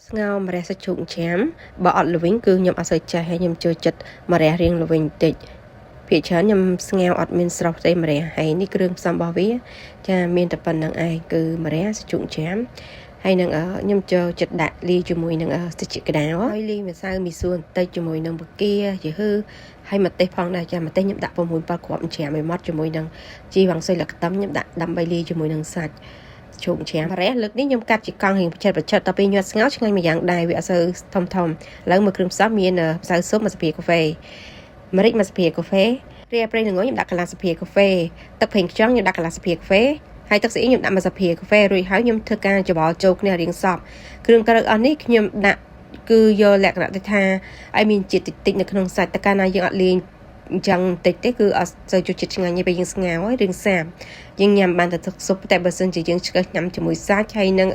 ស្ងោរម្រះសាច់ជ្រូកចាមបើអត់ល្វីងគឺខ្ញុំអត់សូវចេះហើយខ្ញុំចូលចិត្តម្រះរៀងល្វីងបន្តិចភាគច្រើនខ្ញុំស្ងោរអត់មានស្រស់ទេម្រះហើយនេះគ្រឿងផ្សំរបស់វាចាមានតែប៉ុណ្្នឹងឯងគឺម្រះសាច់ជ្រូកចាមហើយនឹងខ្ញុំចូលចិត្តដាក់លាយជាមួយនឹងសាច់ក្តៅហើយលាយម្សៅមីសួរបន្តិចជាមួយនឹងបង្គាយឺហើយម្ទេសផងដែរចាម្ទេសខ្ញុំដាក់6 7គ្រាប់ច្រាមឲ្យម៉ត់ជាមួយនឹងជីវ៉ាន់ស៊ុយល្ខ្ទឹមខ្ញុំដាក់ដើម្បីលាយជាមួយនឹងសាច់ជ្រូកចាមម្រះលើកនេះខ្ញុំកាត់ជាកង់រៀងបច្ចិតដល់ពេលញាត់ស្ងោរឆ្ងាញ់មួយយ៉ាងដែរវាអត់សូវធំឥឡូវមើលគ្រឿងផ្សំមានម្សៅស៊ុបមួយស្លាបព្រាកាហ្វេម្រេចមួយស្លាបព្រាកាហ្វេរីឯប្រេងល្ងខ្ញុំដាក់កន្លះស្លាបព្រាកាហ្វេទឹកប្រេងខ្យងខ្ញុំដាក់កន្លះស្លាបព្រាកាហ្វេហើយទឹកស៊ីអ៊ីវខ្ញុំដាក់មួយស្លាបព្រាកាហ្វេរួចហើយខ្ញុំធ្វើការច្របល់ចូលគ្នារៀងសព្វគ្រឿងក្រៅអស់នេះខ្ញុំដាក់គឺយកលក្ខណៈទៅថាឲ្យមានជាតិតិចនៅក្នុងសាច់តែកាលណាយើងអត់លេងអញ្ចឹងតិចទេគឺអត់សូវចូលចិត្តឆ្ងាញ់ទេពេលយើងស្ងោរហើយរឿងសាបយើងញ៉ាំបានតែទឹកស៊ុបតែបើសិនជាយើងឆ្កឹះញ៉ាំជាមួយសាច់ហើយនឹង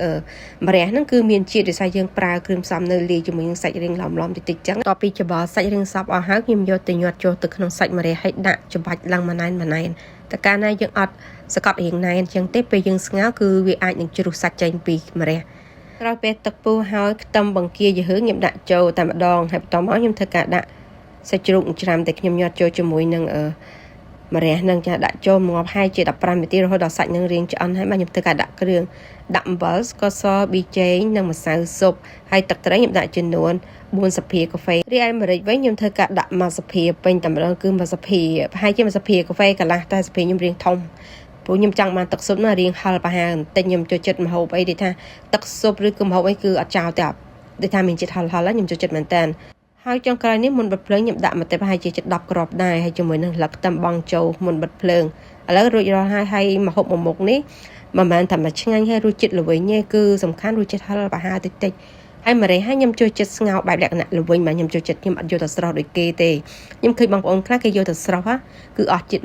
ម្រះហ្នឹងគឺមានជាតិដោយសារយើងប្រើគ្រឿងផ្សំនៅលាយជាមួយនឹងសាច់រៀងឡំតិចអញ្ចឹងតពីច្របល់សាច់រៀងសព្វអស់ហើយខ្ញុំយកទៅញាត់ចូលទៅក្នុងសាច់ម្រះហើយដាក់ច្បាច់ឡើងម៉ណែនតែកាលណាយើងអត់សកត់រៀងណែនអញ្ចឹងទេពេលយើងស្ងោរគឺវាអាចនឹងជ្រុះសាច់ចេញពីម្រះក្រោយពេលទឹកពុះហើយខ្ទឹមបង្គាយឺខ្ញុំដាក់ចូលតែម្ដងហើយបន្តមកខ្ញុំធ្វើការដាក់សាច់ជ្រូកច្រាំតែខ្ញុំញាត់ចូលជាមួយនឹងម្រះនឹងចាដាក់ចូលងាប់ហើយជា15នាទីរហូតដល់សាច់នឹងរៀងឆ្អិនហើយបាទខ្ញុំធ្វើការដាក់គ្រឿងដាក់អំបិលស្ករសប៊ីចេងនិងម្សៅស៊ុបហើយទឹកត្រីខ្ញុំដាក់ចំនួន4ស្លាបព្រាកាហ្វេរីឯម្រេចវិញខ្ញុំធ្វើការដាក់1ស្លាបព្រាពេញតែម្ដងគឺ1ស្លាបព្រាប្រហែលជា1ស្លាបព្រាកាហ្វេកន្លះតែស្លាបព្រាខ្ញុំរៀងធំព្រោះខ្ញុំចង់បានទឹកស៊ុបណារៀងហឹលប្រហែលបន្តិចខ្ញុំចូលចិត្តម្ហូបអីដូចថាទឹកស៊ុបឬក៏ម្ហូបអីគឺអត់ចោលទេដូចថាមានជាតិហឹលខ្ញុំចូលចិត្តមែនតើហើយចុងក្រោយនេះមុនបិទភ្លើងខ្ញុំដាក់ម្ទេសប្រហែលជា10គ្រាប់ដែរហើយជាមួយនឹងស្លឹកខ្ទឹមបង់ចូលមុនបិទភ្លើងឥឡូវរួចរាល់ហើយម្ហូបមួយមុខនេះមិនមែនតែឆ្ងាញ់ហើយរសជាតិល្វីងទេគឺសំខាន់រសជាតិហឹលប្រហែលតិចហើយម្រះហើយខ្ញុំចូលចិត្តស្ងោរបែបលក្ខណៈល្វីងបាទខ្ញុំចូលចិត្តខ្ញុំអត់យកទៅស្រស់ដូចគេទេខ្ញុំឃើញបងប្អូនខ្លះគេយកទៅស្រស់គឺអស់ជាតិ